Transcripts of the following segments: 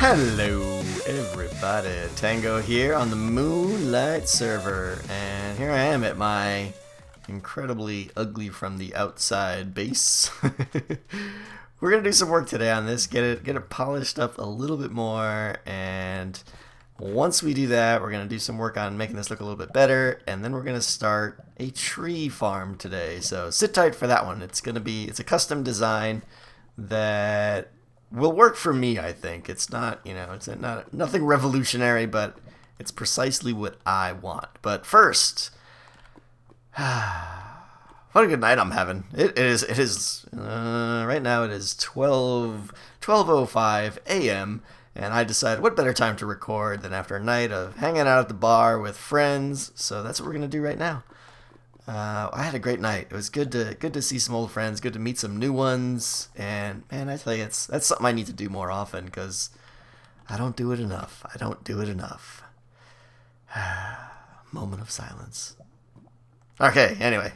Hello everybody, Tango here on the Moonlight server, and here I am at my incredibly ugly from the outside base. We're gonna do some work today on this, get it polished up a little bit more, and once we do that, we're gonna do some work on making this look a little bit better, and then we're gonna start a tree farm today. So sit tight for that one. It's a custom design that will work for me, I think. It's not, it's not nothing revolutionary, but it's precisely what I want. But first, what a good night I'm having. It is right now it is 12:05 a.m. and I decided what better time to record than after a night of hanging out at the bar with friends. So that's what we're gonna do right now. I had a great night. It was good to see some old friends, good to meet some new ones, and man, I tell you, that's something I need to do more often because I don't do it enough. I don't do it enough. Moment of silence. Okay, anyway,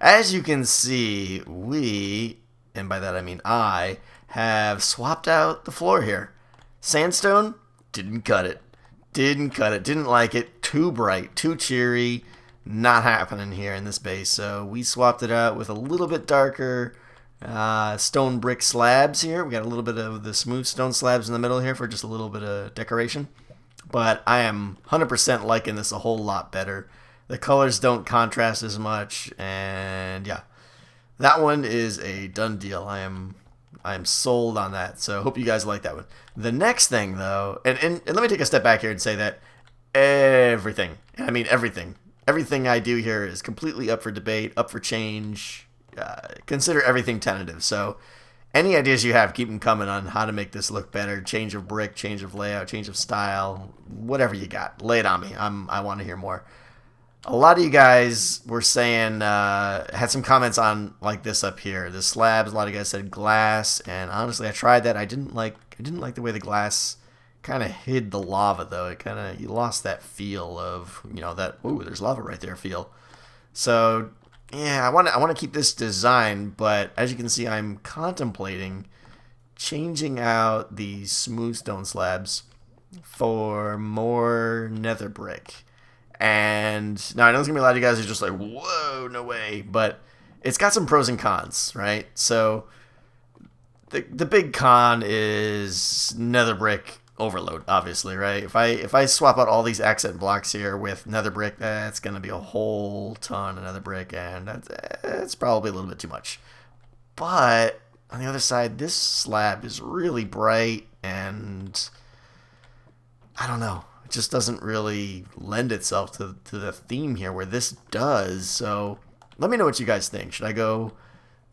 as you can see, we, and by that I mean I, have swapped out the floor here. Sandstone, didn't cut it. Didn't like it. Too bright, too cheery. Not happening here in this base, so we swapped it out with a little bit darker stone brick slabs here. We got a little bit of the smooth stone slabs in the middle here for just a little bit of decoration, but I am 100% liking this a whole lot better. The colors don't contrast as much, and yeah, that one is a done deal. I am sold on that, so hope you guys like that one. The next thing though, and let me take a step back here and say that everything I do here is completely up for debate, up for change. Consider everything tentative. So any ideas you have, keep them coming on how to make this look better. Change of brick, change of layout, change of style, whatever you got. Lay it on me. I want to hear more. A lot of you guys were saying, had some comments on like this up here. The slabs, a lot of you guys said glass, and honestly I tried that. I didn't like the way the glass kind of hid the lava, though. You lost that feel of, that, ooh, there's lava right there feel. So yeah, I want to keep this design, but as you can see, I'm contemplating changing out the smooth stone slabs for more nether brick. And now I know there's gonna be a lot of you guys who are just like, whoa, no way, but it's got some pros and cons, right? So the big con is nether brick overload, obviously, right? If I swap out all these accent blocks here with nether brick, that's gonna be a whole ton of nether brick, and that's probably a little bit too much. But on the other side, this slab is really bright, and I don't know, it just doesn't really lend itself to the theme here where this does. So let me know what you guys think. Should I go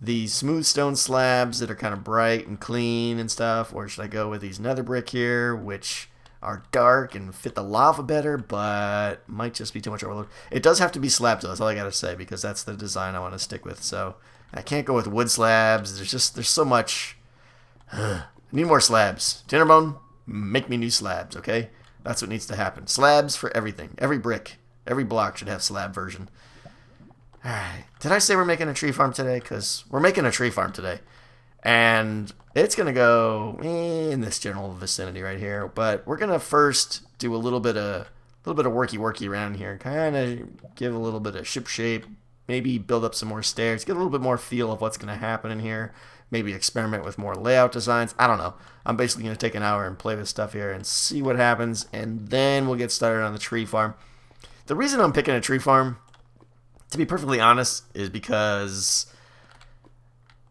the smooth stone slabs that are kind of bright and clean and stuff, or should I go with these nether brick here, which are dark and fit the lava better, but might just be too much overload? It does have to be slabs, though. That's all I gotta say, because that's the design I want to stick with. So I can't go with wood slabs. There's so much. I need more slabs. Tinnerbone, make me new slabs, okay? That's what needs to happen. Slabs for everything. Every brick, every block should have slab version. Alright, did I say we're making a tree farm today? Because we're making a tree farm today. And it's going to go in this general vicinity right here. But we're going to first do a little bit of worky around here. Kind of give a little bit of ship shape. Maybe build up some more stairs. Get a little bit more feel of what's going to happen in here. Maybe experiment with more layout designs. I don't know. I'm basically going to take an hour and play with stuff here and see what happens. And then we'll get started on the tree farm. The reason I'm picking a tree farm, to be perfectly honest, is because,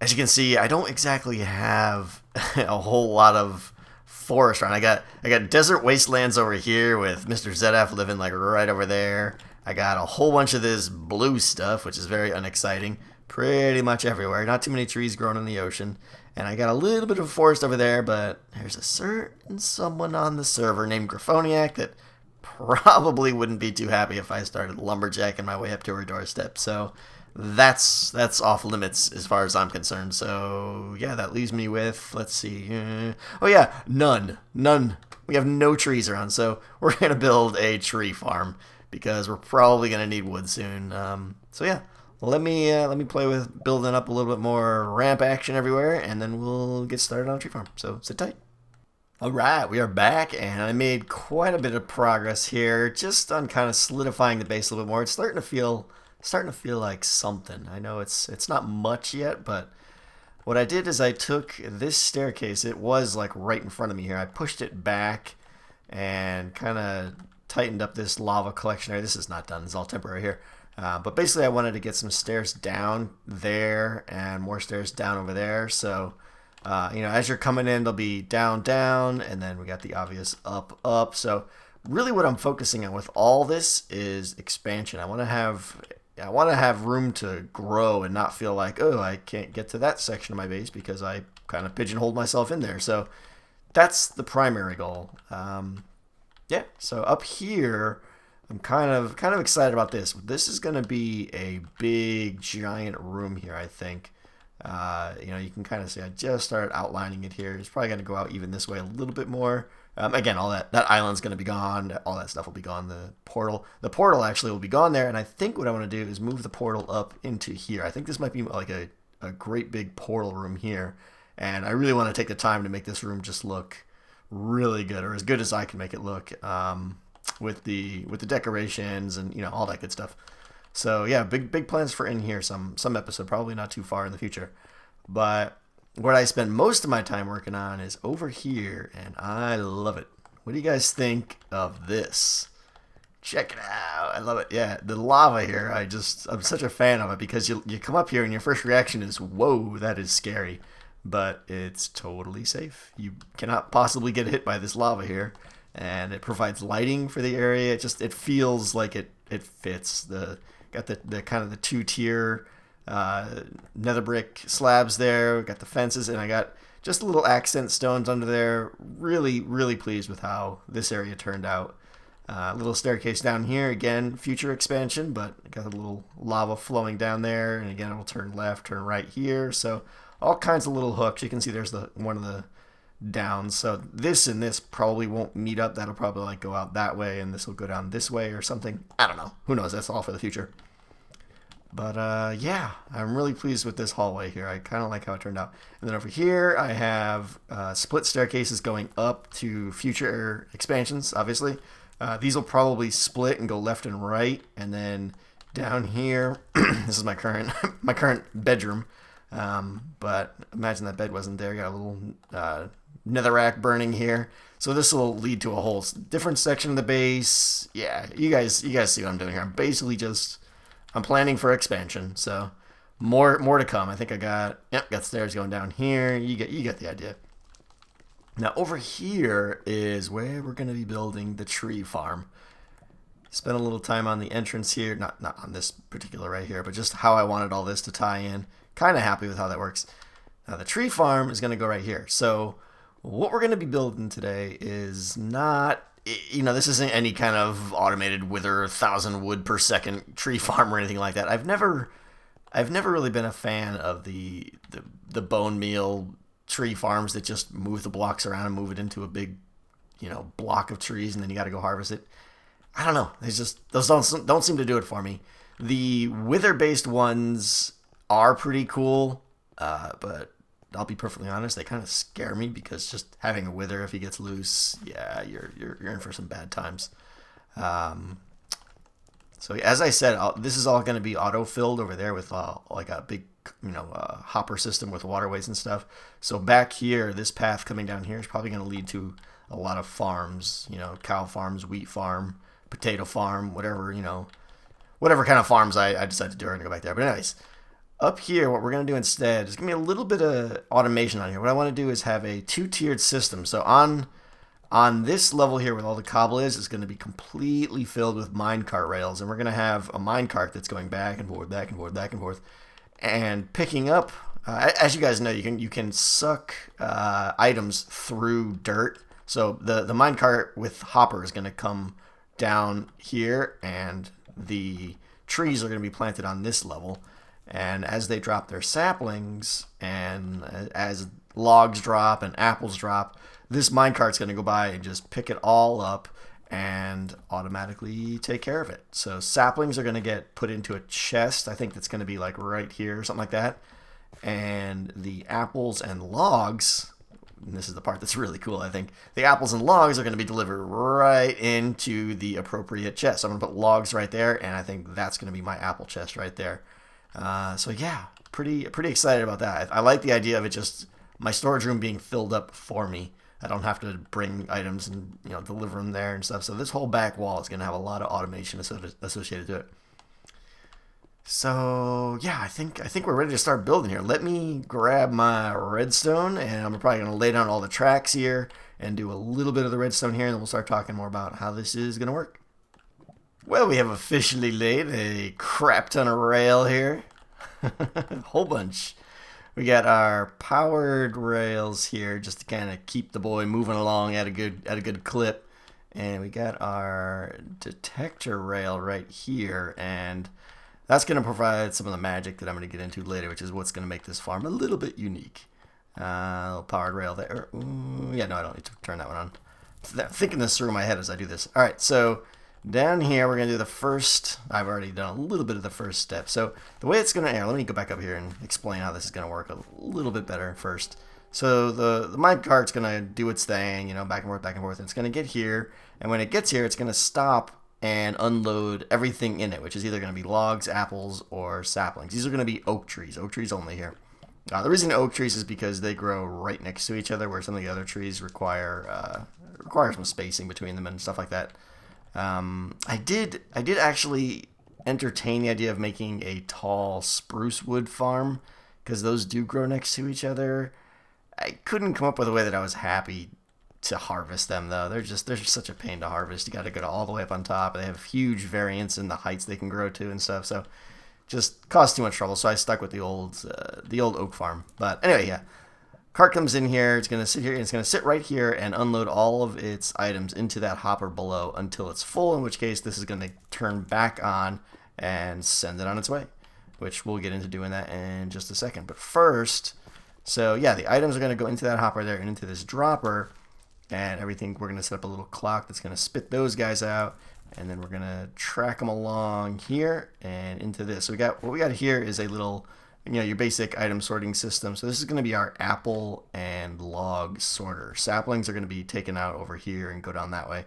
as you can see, I don't exactly have a whole lot of forest around. I got desert wastelands over here with Mr. ZF living like right over there. I got a whole bunch of this blue stuff, which is very unexciting, pretty much everywhere. Not too many trees growing in the ocean. And I got a little bit of forest over there, but there's a certain someone on the server named Graphoniac that probably wouldn't be too happy if I started lumberjacking my way up to her doorstep. So that's off limits as far as I'm concerned. So yeah, that leaves me with, let's see, oh yeah, none. We have no trees around, so we're gonna build a tree farm because we're probably gonna need wood soon. So yeah, let me play with building up a little bit more ramp action everywhere, and then we'll get started on a tree farm. So sit tight. All right, we are back, and I made quite a bit of progress here, just on kind of solidifying the base a little bit more. It's starting to feel like something. I know it's not much yet, but what I did is I took this staircase. It was like right in front of me here. I pushed it back and kind of tightened up this lava collection area. This is not done. It's all temporary here. But basically, I wanted to get some stairs down there and more stairs down over there. So as you're coming in, they'll be down, down, and then we got the obvious up, up. So really what I'm focusing on with all this is expansion. I want to have room to grow and not feel like, oh, I can't get to that section of my base because I kind of pigeonholed myself in there. So that's the primary goal. Yeah, so up here, I'm kind of excited about this. This is going to be a big, giant room here, I think. You can kind of see I just started outlining it here. It's probably going to go out even this way a little bit more. Again, all that island's going to be gone. All that stuff will be gone. The portal actually will be gone there. And I think what I want to do is move the portal up into here. I think this might be like a great big portal room here. And I really want to take the time to make this room just look really good, or as good as I can make it look, with the decorations and all that good stuff. So yeah, big plans for in here. Some episode, probably not too far in the future. But what I spend most of my time working on is over here, and I love it. What do you guys think of this? Check it out. I love it. Yeah, the lava here, I'm such a fan of it because you come up here and your first reaction is, whoa, that is scary. But it's totally safe. You cannot possibly get hit by this lava here. And it provides lighting for the area. It feels like it fits. Got the kind of the two-tier nether brick slabs there. Got the fences, and I got just little accent stones under there. Really, really pleased with how this area turned out. Little staircase down here, again, future expansion, but got a little lava flowing down there, and again, it'll turn left, turn right here. So all kinds of little hooks. You can see there's one of the downs. So this and this probably won't meet up. That'll probably like go out that way, and this will go down this way or something. I don't know. Who knows? That's all for the future. But yeah, I'm really pleased with this hallway here. I kind of like how it turned out. And then over here, I have split staircases going up to future expansions, obviously. These will probably split and go left and right. And then down here, this is my current bedroom. But imagine that bed wasn't there. Got a little netherrack burning here. So this will lead to a whole different section of the base. Yeah, you guys see what I'm doing here. I'm planning for expansion, so more to come. I think I got stairs going down here. You get the idea. Now over here is where we're going to be building the tree farm. Spent a little time on the entrance here, not on this particular right here, but just how I wanted all this to tie in. Kind of happy with how that works. Now the tree farm is going to go right here. So what we're going to be building today is not, this isn't any kind of automated wither 1,000 wood per second tree farm or anything like that. I've never really been a fan of the bone meal tree farms that just move the blocks around and move it into a big, block of trees, and then you got to go harvest it. I don't know. Those don't seem to do it for me. The wither based ones are pretty cool, but I'll be perfectly honest, they kind of scare me because just having a wither, if he gets loose, yeah, you're in for some bad times. So as I said, this is all going to be auto-filled over there with like a big, hopper system with waterways and stuff. So back here, this path coming down here is probably going to lead to a lot of farms, cow farms, wheat farm, potato farm, whatever kind of farms I decide to do, I'm going to go back there. But anyways, up here, what we're going to do instead is going to be a little bit of automation on here. What I want to do is have a two-tiered system. So on this level here where all the cobble is going to be completely filled with minecart rails. And we're going to have a minecart that's going back and forth, back and forth, back and forth. And picking up, as you guys know, you can suck items through dirt. So the minecart with hopper is going to come down here, and the trees are going to be planted on this level. And as they drop their saplings, and as logs drop and apples drop, this minecart's going to go by and just pick it all up and automatically take care of it. So saplings are going to get put into a chest. I think that's going to be like right here or something like that. And the apples and logs and this is the part that's really cool, I think, the apples and logs are going to be delivered right into the appropriate chest. So I'm going to put logs right there, and I think that's going to be my apple chest right there. So yeah, pretty excited about that. I like the idea of it just, my storage room being filled up for me. I don't have to bring items and deliver them there and stuff. So this whole back wall is going to have a lot of automation associated to it. So yeah, I think we're ready to start building here. Let me grab my redstone, and I'm probably going to lay down all the tracks here and do a little bit of the redstone here, and then we'll start talking more about how this is going to work. Well, we have officially laid a crap ton of rail here. A whole bunch. We got our powered rails here just to kind of keep the boy moving along at a good clip. And we got our detector rail right here, and that's going to provide some of the magic that I'm going to get into later, which is what's going to make this farm a little bit unique. Little powered rail there. Ooh, yeah, no, I don't need to turn that one on. Thinking this through in my head as I do this. All right, so down here we're going to do the first. I've already done a little bit of the first step. So the way it's going to, let me go back up here and explain how this is going to work a little bit better first. So the mine cart's going to do its thing, back and forth, and it's going to get here. And when it gets here, it's going to stop and unload everything in it, which is either going to be logs, apples, or saplings. These are going to be oak trees only here. The reason oak trees is because they grow right next to each other, where some of the other trees require some spacing between them and stuff like that. I did actually entertain the idea of making a tall spruce wood farm, because those do grow next to each other. I couldn't come up with a way that I was happy to harvest them, though. They're just such a pain to harvest. You got to go all the way up on top. They have huge variance in the heights they can grow to and stuff, so just caused too much trouble. So I stuck with the old oak farm. But anyway, yeah, cart comes in here. It's gonna sit here, and it's gonna sit right here and unload all of its items into that hopper below until it's full, in which case this is gonna turn back on and send it on its way, which we'll get into doing that in just a second. But first, so yeah, the items are gonna go into that hopper there and into this dropper. And everything, we're going to set up a little clock that's going to spit those guys out, and then we're going to track them along here and into this. So what we got here is a little, your basic item sorting system. So this is going to be our apple and log sorter. Saplings are going to be taken out over here and go down that way.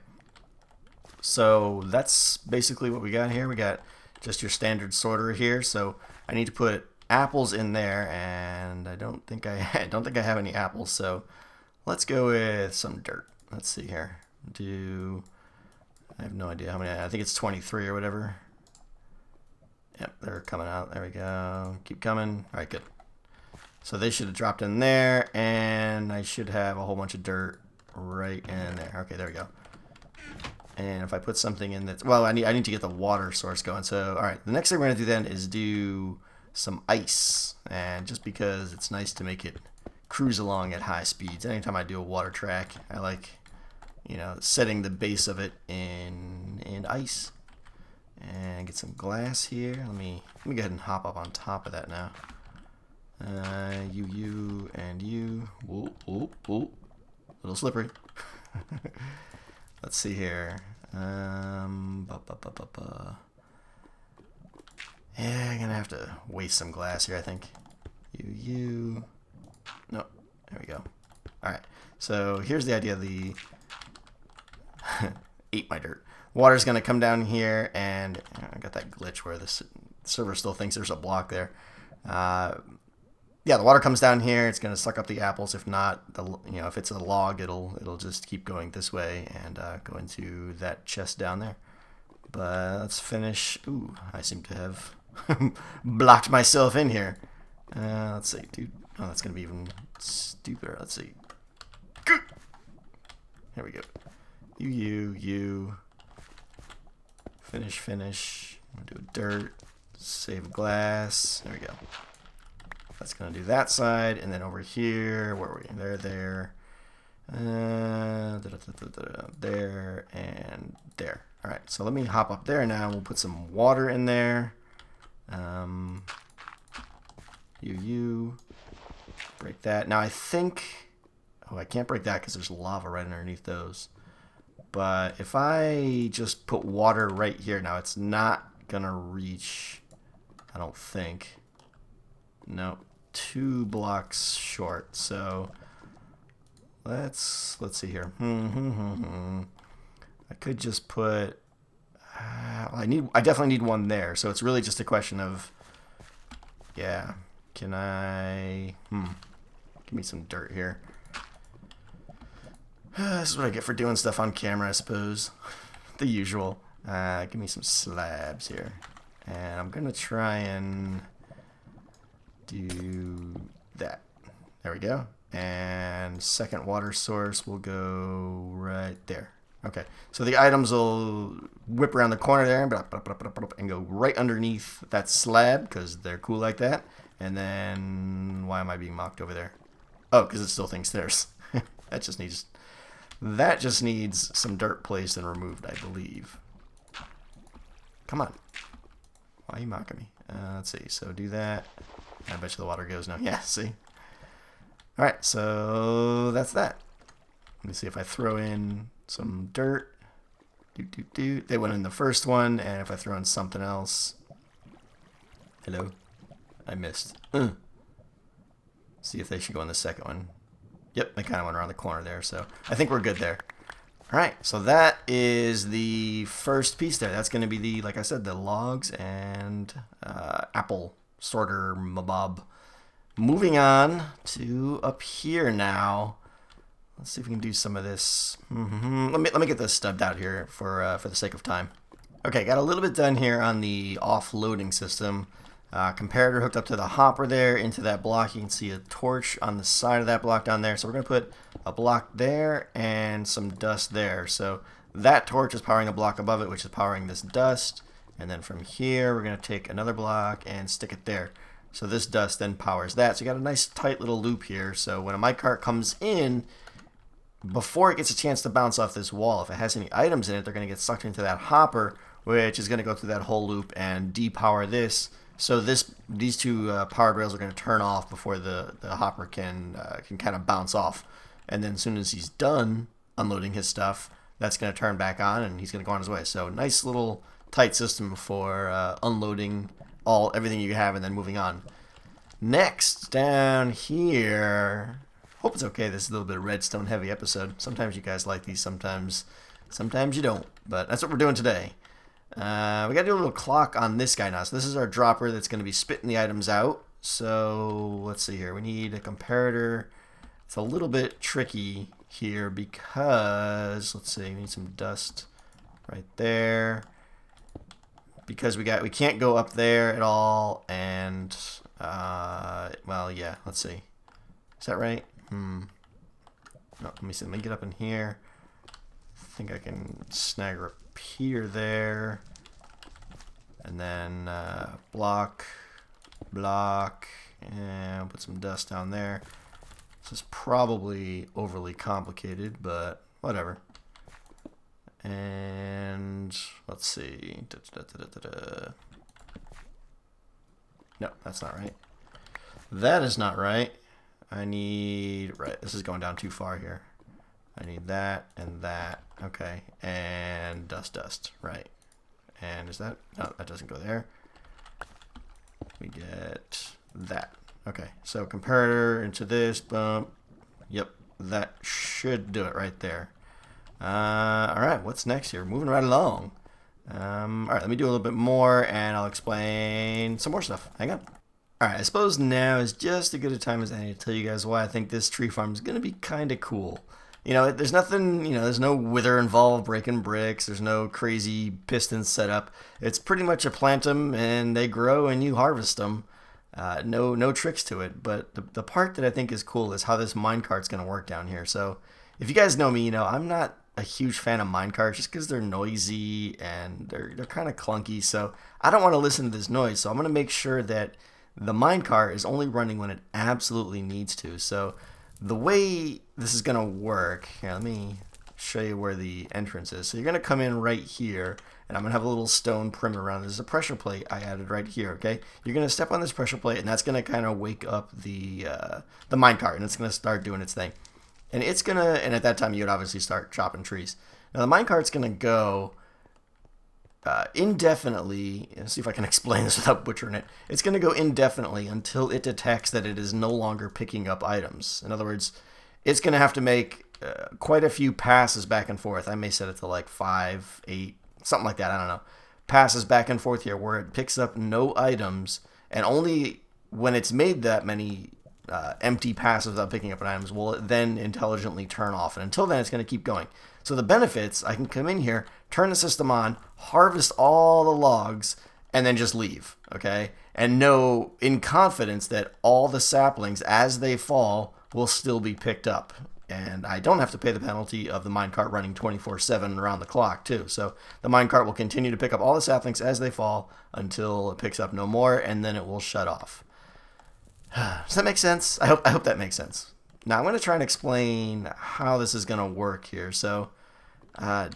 So that's basically what we got here. We got just your standard sorter here. So I need to put apples in there, and I don't think I have any apples. So let's go with some dirt. Let's see here. I have no idea how many. I think it's 23 or whatever. Yep, they're coming out. There we go. Keep coming. All right, good. So they should have dropped in there, and I should have a whole bunch of dirt right in there. Okay, there we go. And if I put something in that, well, I need to get the water source going. So, all right, the next thing we're gonna do then is do some ice, and just because it's nice to make it cruise along at high speeds. Anytime I do a water track, I like, setting the base of it in ice. And get some glass here. Let me go ahead and hop up on top of that now. You, and you. Whoa, whoa, whoa. A little slippery. Let's see here. Yeah, I'm gonna have to waste some glass here, I think. You. No, there we go. Alright, so here's the idea of the ate my dirt. Water's going to come down here, and I got that glitch where the server still thinks there's a block there. Yeah, the water comes down here. It's going to suck up the apples. If not, if it's a log, it'll just keep going this way and go into that chest down there. But let's finish. Ooh, I seem to have blocked myself in here. Let's see, dude. Oh, that's going to be even stupider. Let's see. Here we go. You. Finish. I'm going to do a dirt. Save glass. There we go. That's going to do that side. And then over here, where were we? There. There and there. All right, so let me hop up there now. We'll put some water in there. You. Break that. Now I think, I can't break that because there's lava right underneath those. But if I just put water right here, now it's not gonna reach, I don't think. No, 2 blocks short. So let's see here. I could just put. I definitely need one there. So it's really just a question of. Yeah. Can I? Give me some dirt here. This is what I get for doing stuff on camera, I suppose. The usual. Give me some slabs here. And I'm going to try and do that. There we go. And second water source will go right there. Okay. So the items will whip around the corner there and go right underneath that slab because they're cool like that. And then, why am I being mocked over there? Oh, because it still thinks theirs. That just needs some dirt placed and removed, I believe. Come on. Why are you mocking me? Let's see. So do that. I bet you the water goes now. Yeah, see? Alright, so that's that. Let me see if I throw in some dirt. They went in the first one, and if I throw in something else. Hello? I missed. See if they should go in the second one. Yep, they kind of went around the corner there, so I think we're good there. Alright, so that is the first piece there. That's going to be the, like I said, the logs and apple sorter mabob. Moving on to up here now. Let's see if we can do some of this. Let me get this stubbed out here for the sake of time. Okay, got a little bit done here on the offloading system. Comparator hooked up to the hopper there into that block. You can see a torch on the side of that block down there. So we're going to put a block there and some dust there. So that torch is powering a block above it, which is powering this dust. And then from here, we're going to take another block and stick it there. So this dust then powers that. So you got a nice tight little loop here. So when a minecart comes in, before it gets a chance to bounce off this wall, if it has any items in it, they're going to get sucked into that hopper, which is going to go through that whole loop and depower this. So these two powered rails are going to turn off before the hopper can kind of bounce off. And then as soon as he's done unloading his stuff, that's going to turn back on and he's going to go on his way. So nice little tight system for unloading everything you have and then moving on. Next, down here, hope it's okay. This is a little bit of redstone heavy episode. Sometimes you guys like these, sometimes you don't. But that's what we're doing today. We got to do a little clock on this guy now. So this is our dropper that's going to be spitting the items out. So let's see here. We need a comparator. It's a little bit tricky here because, let's see, we need some dust right there. Because we can't go up there at all, and well, yeah. Let's see. Is that right? No, let me see. Let me get up in here. I think I can snag a repeater there, and then block, and put some dust down there. This is probably overly complicated, but whatever. And let's see. No, that's not right. That is not right. I need... Right, this is going down too far here. I need that and that. Okay. And dust. Right. And is that... No, that doesn't go there. We get that. Okay. So comparator into this. Bump. Yep. That should do it right there. Alright, what's next here? Moving right along. Alright, let me do a little bit more and I'll explain some more stuff. Hang on. Alright, I suppose now is just as good a time as any to tell you guys why I think this tree farm is going to be kind of cool. You know, there's nothing, there's no wither involved breaking bricks. There's no crazy pistons set up. It's pretty much a plant them and they grow and you harvest them. No tricks to it. But the part that I think is cool is how this minecart's going to work down here. So if you guys know me, I'm not a huge fan of minecarts just because they're noisy and they're kind of clunky. So I don't want to listen to this noise. So I'm going to make sure that the minecart is only running when it absolutely needs to. So the way this is going to work, here, let me show you where the entrance is. So you're going to come in right here, and I'm going to have a little stone perimeter around. There's a pressure plate I added right here, okay? You're going to step on this pressure plate, and that's going to kind of wake up the minecart, and it's going to start doing its thing. And it's going to, and at that time, you would obviously start chopping trees. Now, the minecart's going to go indefinitely. Let's see if I can explain this without butchering it. It's going to go indefinitely until it detects that it is no longer picking up items. In other words, it's going to have to make quite a few passes back and forth. I may set it to like 5, 8, something like that. I don't know. Passes back and forth here where it picks up no items, and only when it's made that many empty passes without picking up items will it then intelligently turn off. And until then, it's going to keep going. So the benefits, I can come in here, turn the system on, harvest all the logs, and then just leave, okay? And know in confidence that all the saplings, as they fall, will still be picked up. And I don't have to pay the penalty of the minecart running 24/7 around the clock, too. So the minecart will continue to pick up all the saplings as they fall until it picks up no more, and then it will shut off. Does that make sense? I hope that makes sense. Now I'm going to try and explain how this is going to work here. So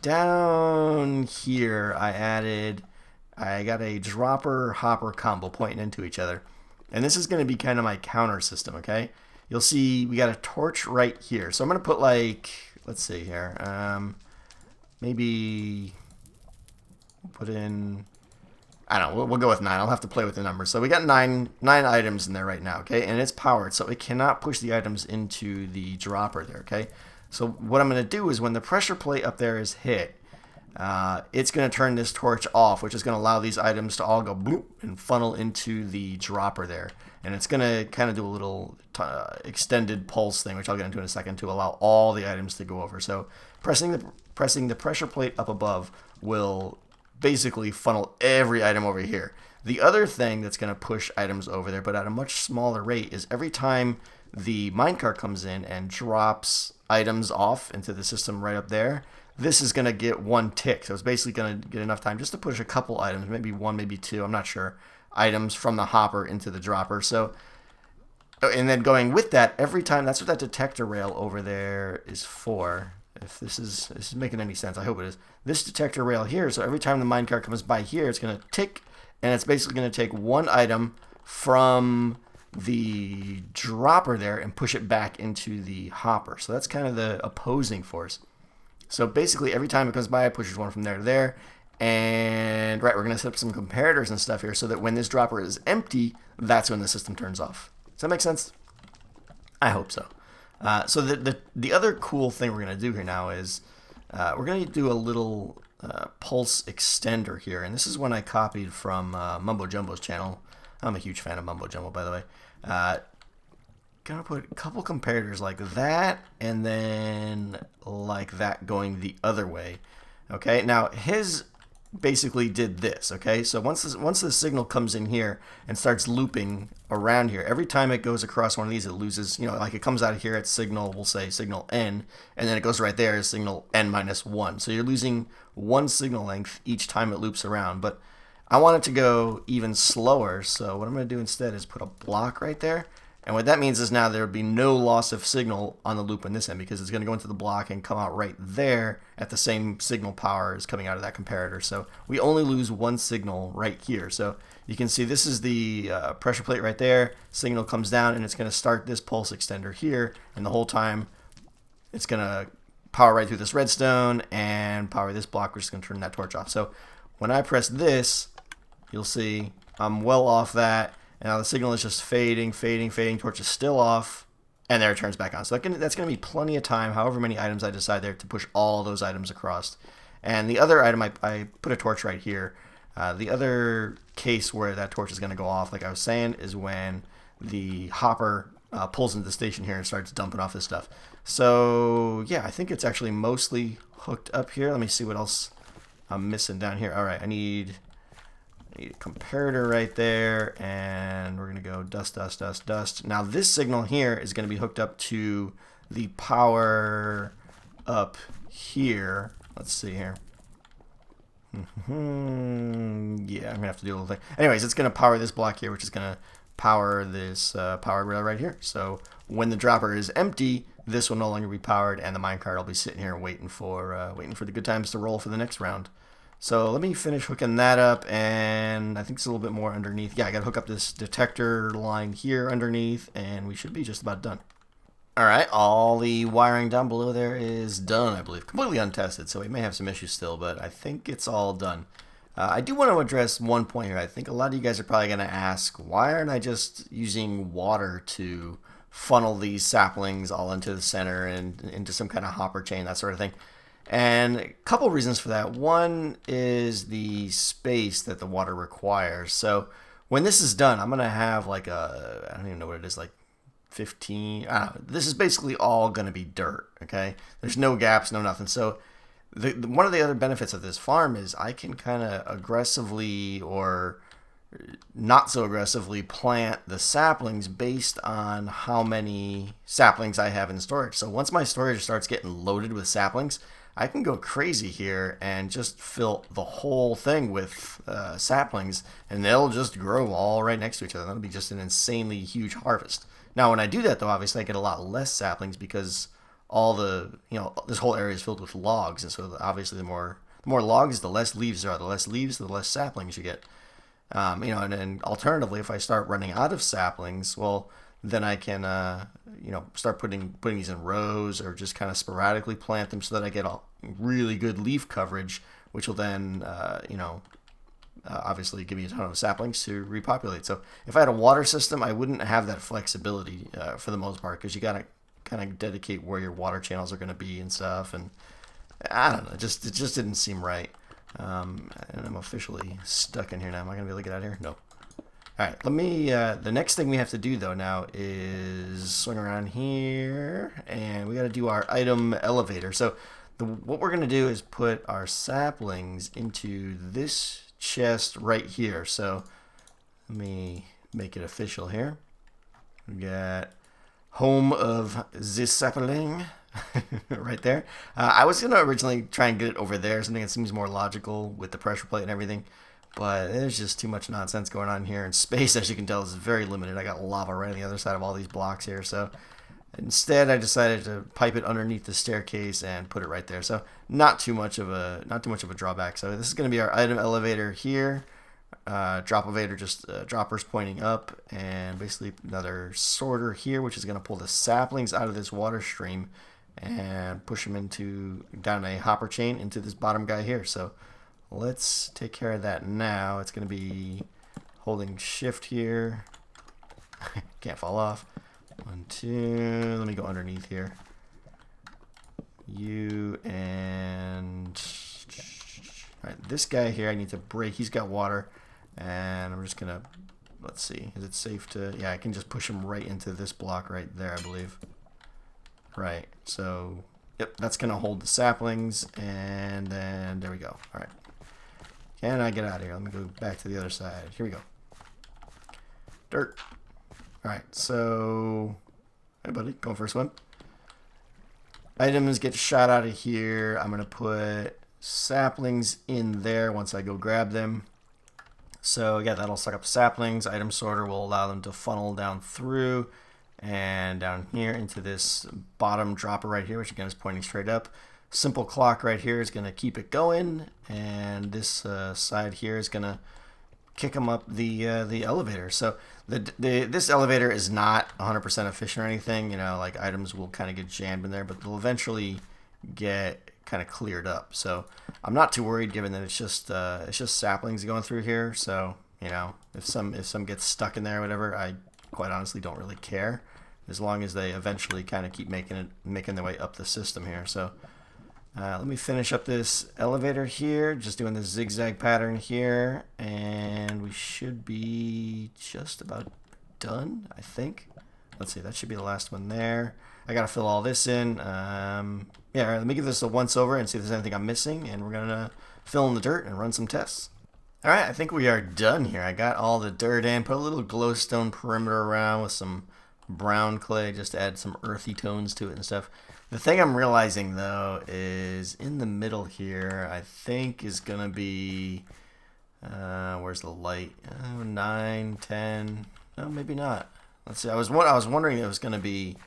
down here I got a dropper hopper combo pointing into each other. And this is going to be kind of my counter system, okay? You'll see we got a torch right here. So I'm going to put like, let's see here, maybe put in, I don't know, we'll go with 9. I'll have to play with the numbers. So we got nine items in there right now, okay? And it's powered, so it cannot push the items into the dropper there, okay? So what I'm going to do is when the pressure plate up there is hit, it's going to turn this torch off, which is going to allow these items to all go bloop and funnel into the dropper there. And it's going to kind of do a little extended pulse thing, which I'll get into in a second, to allow all the items to go over. So pressing the pressure plate up above will basically funnel every item over here. The other thing that's going to push items over there, but at a much smaller rate, is every time the minecart comes in and drops items off into the system right up there, this is going to get 1 tick. So it's basically going to get enough time just to push a couple items, maybe 1, maybe 2, I'm not sure, items from the hopper into the dropper. So, and then going with that, every time, that's what that detector rail over there is for. If this is making any sense, I hope it is. This detector rail here, so every time the minecart comes by here, it's going to tick, and it's basically going to take 1 item from the dropper there and push it back into the hopper. So that's kind of the opposing force. So basically, every time it comes by, it pushes 1 from there to there. And right, we're going to set up some comparators and stuff here so that when this dropper is empty, that's when the system turns off. Does that make sense? I hope so. So the other cool thing we're going to do here now is we're going to do a little pulse extender here. And this is one I copied from Mumbo Jumbo's channel. I'm a huge fan of Mumbo Jumbo, by the way. Gonna put a couple comparators like that, and then like that going the other way. Okay, now his basically did this. Okay, so once the signal comes in here and starts looping around here, every time it goes across one of these, it loses, you know, like it comes out of here at signal, we'll say signal N, and then it goes right there as signal N-1. So you're losing 1 signal length each time it loops around. But I want it to go even slower, so what I'm going to do instead is put a block right there. And what that means is now there would be no loss of signal on the loop on this end, because it's going to go into the block and come out right there at the same signal power as coming out of that comparator. So we only lose 1 signal right here. So you can see this is the pressure plate right there. Signal comes down, and it's going to start this pulse extender here. And the whole time it's going to power right through this redstone and power this block, which is going to turn that torch off. So when I press this, you'll see I'm well off that. And now the signal is just fading, torch is still off, and there it turns back on. So that's going to be plenty of time, however many items I decide there, to push all those items across. And the other item, I put a torch right here. The other case where that torch is going to go off, like I was saying, is when the hopper pulls into the station here and starts dumping off this stuff. So yeah, I think it's actually mostly hooked up here. Let me see what else I'm missing down here. All right, I need a comparator right there, and we're going to go dust, dust, dust, dust. Now this signal here is going to be hooked up to the power up here. Let's see here. Yeah, I'm going to have to do a little thing. Anyways, it's going to power this block here, which is going to power this power rail right here. So when the dropper is empty, this will no longer be powered, and the minecart will be sitting here waiting for the good times to roll for the next round. So let me finish hooking that up, and I think it's a little bit more underneath. Yeah, I got to hook up this detector line here underneath, and we should be just about done. Alright, all the wiring down below there is done, I believe. Completely untested, so we may have some issues still, but I think it's all done. I do want to address one point here. I think a lot of you guys are probably going to ask, why aren't I just using water to funnel these saplings all into the center and into some kind of hopper chain, that sort of thing. And a couple reasons for that. One is the space that the water requires. So when this is done, I'm going to have like I don't even know what it is, like 15. This is basically all going to be dirt, okay? There's no gaps, no nothing. So one of the other benefits of this farm is I can kind of aggressively or not so aggressively plant the saplings based on how many saplings I have in storage. So once my storage starts getting loaded with saplings, I can go crazy here and just fill the whole thing with saplings, and they'll just grow all right next to each other. That'll be just an insanely huge harvest. Now, when I do that, though, obviously I get a lot less saplings because all the, this whole area is filled with logs, and so obviously the more logs, the less leaves there are. The less leaves, the less saplings you get. And then alternatively, if I start running out of saplings, well, then I can, start putting these in rows or just kind of sporadically plant them so that I get a really good leaf coverage, which will then, obviously give me a ton of saplings to repopulate. So if I had a water system, I wouldn't have that flexibility for the most part, because you got to kind of dedicate where your water channels are going to be and stuff. And I don't know, it just didn't seem right. And I'm officially stuck in here now. Am I going to be able to get out of here? No. All right, let me, the next thing we have to do, though, now is swing around here, and we got to do our item elevator. So what we're going to do is put our saplings into this chest right here. So let me make it official here. We got home of this sapling right there. I was going to originally try and get it over there, something that seems more logical with the pressure plate and everything. But there's just too much nonsense going on here. And space, as you can tell, is very limited. I got lava right on the other side of all these blocks here. So instead, I decided to pipe it underneath the staircase and put it right there. So not too much of a drawback. So this is going to be our item elevator here. Drop elevator, just droppers pointing up, and basically another sorter here, which is going to pull the saplings out of this water stream and push them down a hopper chain into this bottom guy here. So let's take care of that now. It's going to be holding shift here. Can't fall off. 1, 2. Let me go underneath here. You and... Alright, this guy here I need to break. He's got water. And I'm just going to... Let's see. Is it safe to... Yeah, I can just push him right into this block right there, I believe. Right. So, yep, that's going to hold the saplings. And then there we go. Alright. Can I get out of here? Let me go back to the other side. Here we go. Dirt. Alright, so... Hey, buddy. Going for a swim. Items get shot out of here. I'm going to put saplings in there once I go grab them. So, yeah, that'll suck up saplings. Item sorter will allow them to funnel down through and down here into this bottom dropper right here, which again is pointing straight up. Simple clock right here is going to keep it going, and this side here is going to kick them up the elevator. So this elevator is not 100% efficient or anything. Like items will kind of get jammed in there, but they'll eventually get kind of cleared up. So I'm not too worried, given that it's just saplings going through here. So if some gets stuck in there or whatever, I quite honestly don't really care, as long as they eventually kind of keep making their way up the system here. So let me finish up this elevator here, just doing this zigzag pattern here, and we should be just about done, I think. Let's see, that should be the last one there. I gotta fill all this in. Yeah, all right, let me give this a once over and see if there's anything I'm missing, and we're gonna fill in the dirt and run some tests. All right, I think we are done here. I got all the dirt in, put a little glowstone perimeter around with some brown clay just to add some earthy tones to it and stuff. The thing I'm realizing, though, is in the middle here, I think is going to be, where's the light? 9, 10, no, maybe not. Let's see, I was wondering if it was going to be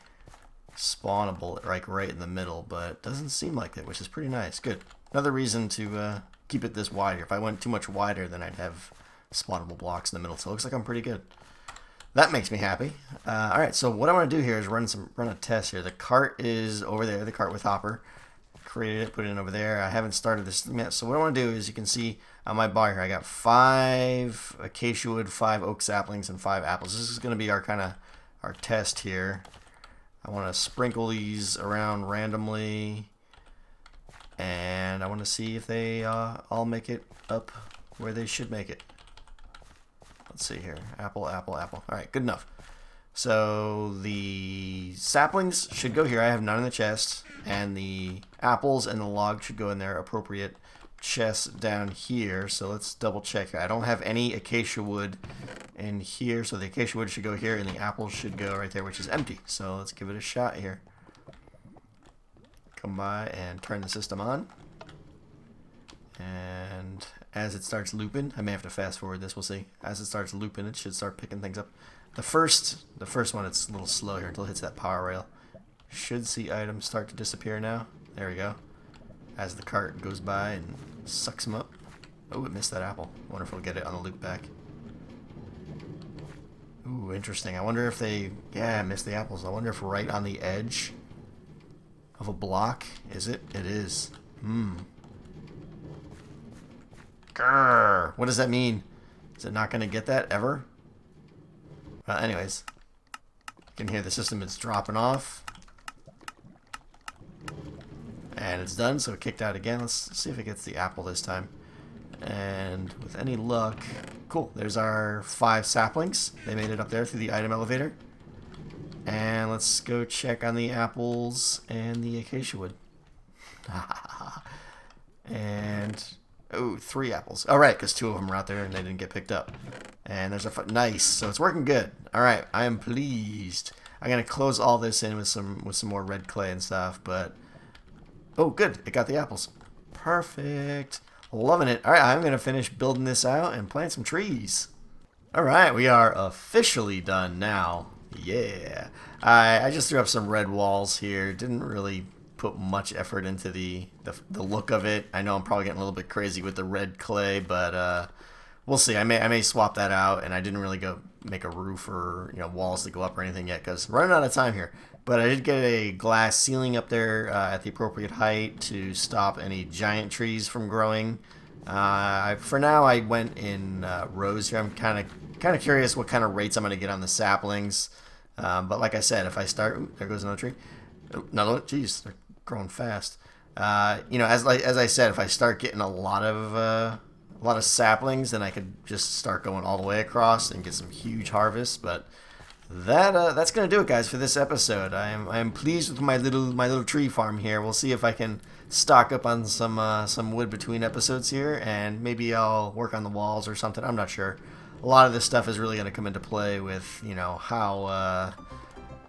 spawnable, like right in the middle, but it doesn't seem like it, which is pretty nice. Good. Another reason to keep it this wide here. If I went too much wider, then I'd have spawnable blocks in the middle, so it looks like I'm pretty good. That makes me happy. All right, so what I want to do here is run a test here. The cart is over there, the cart with hopper. Created it, put it in over there. I haven't started this yet. So what I want to do is, you can see on my bar here, I got 5 acacia wood, 5 oak saplings, and 5 apples. This is going to be our our test here. I want to sprinkle these around randomly, and I want to see if they all make it up where they should make it. Let's see here. Apple, apple, apple. All right, good enough. So the saplings should go here. I have none in the chest, and the apples and the log should go in their appropriate chests down here. So let's double check. I don't have any acacia wood in here, so the acacia wood should go here, and the apples should go right there, which is empty. So let's give it a shot here. Come by and turn the system on, and as it starts looping, I may have to fast forward this, we'll see. As it starts looping, it should start picking things up. The first one, it's a little slow here until it hits that power rail. Should see items start to disappear now. There we go. As the cart goes by and sucks them up. Oh, it missed that apple. Wonder if we'll get it on the loop back. Ooh, interesting. I wonder if they... Yeah, I missed the apples. I wonder if right on the edge of a block... Is it? It is. Grrr. What does that mean? Is it not going to get that ever? Anyways. You can hear the system is dropping off. And it's done, so it kicked out again. Let's see if it gets the apple this time. And with any luck... Cool, there's our 5 saplings. They made it up there through the item elevator. And let's go check on the apples and the acacia wood. And... Oh, 3 apples. All right, because 2 of them are out there and they didn't get picked up. And there's a... Nice, so it's working good. All right, I am pleased. I'm going to close all this in with some more red clay and stuff, but... Oh, good. It got the apples. Perfect. Loving it. All right, I'm going to finish building this out and plant some trees. All right, we are officially done now. Yeah. I just threw up some red walls here. Didn't really put much effort into the look of it. I know I'm probably getting a little bit crazy with the red clay, but we'll see. I may swap that out, and I didn't really go make a roof or walls to go up or anything yet because running out of time here. But I did get a glass ceiling up there at the appropriate height to stop any giant trees from growing. For now, I went in rows here. I'm kind of curious what kind of rates I'm going to get on the saplings. But like I said, if I start, ooh, there goes another tree. Another one. Jeez, they're growing fast. As I said, if I start getting a lot of saplings, then I could just start going all the way across and get some huge harvests. But that's gonna do it, guys, for this episode. I am pleased with my little tree farm here. We'll see if I can stock up on some wood between episodes here, and maybe I'll work on the walls or something. I'm not sure. A lot of this stuff is really gonna come into play with how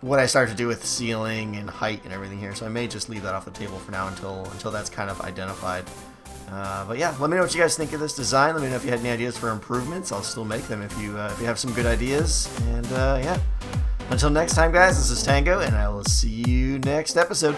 what I start to do with ceiling and height and everything here. So I may just leave that off the table for now until that's kind of identified. But yeah, let me know what you guys think of this design. Let me know if you had any ideas for improvements. I'll still make them if you have some good ideas. And yeah, until next time, guys, this is Tango, and I will see you next episode.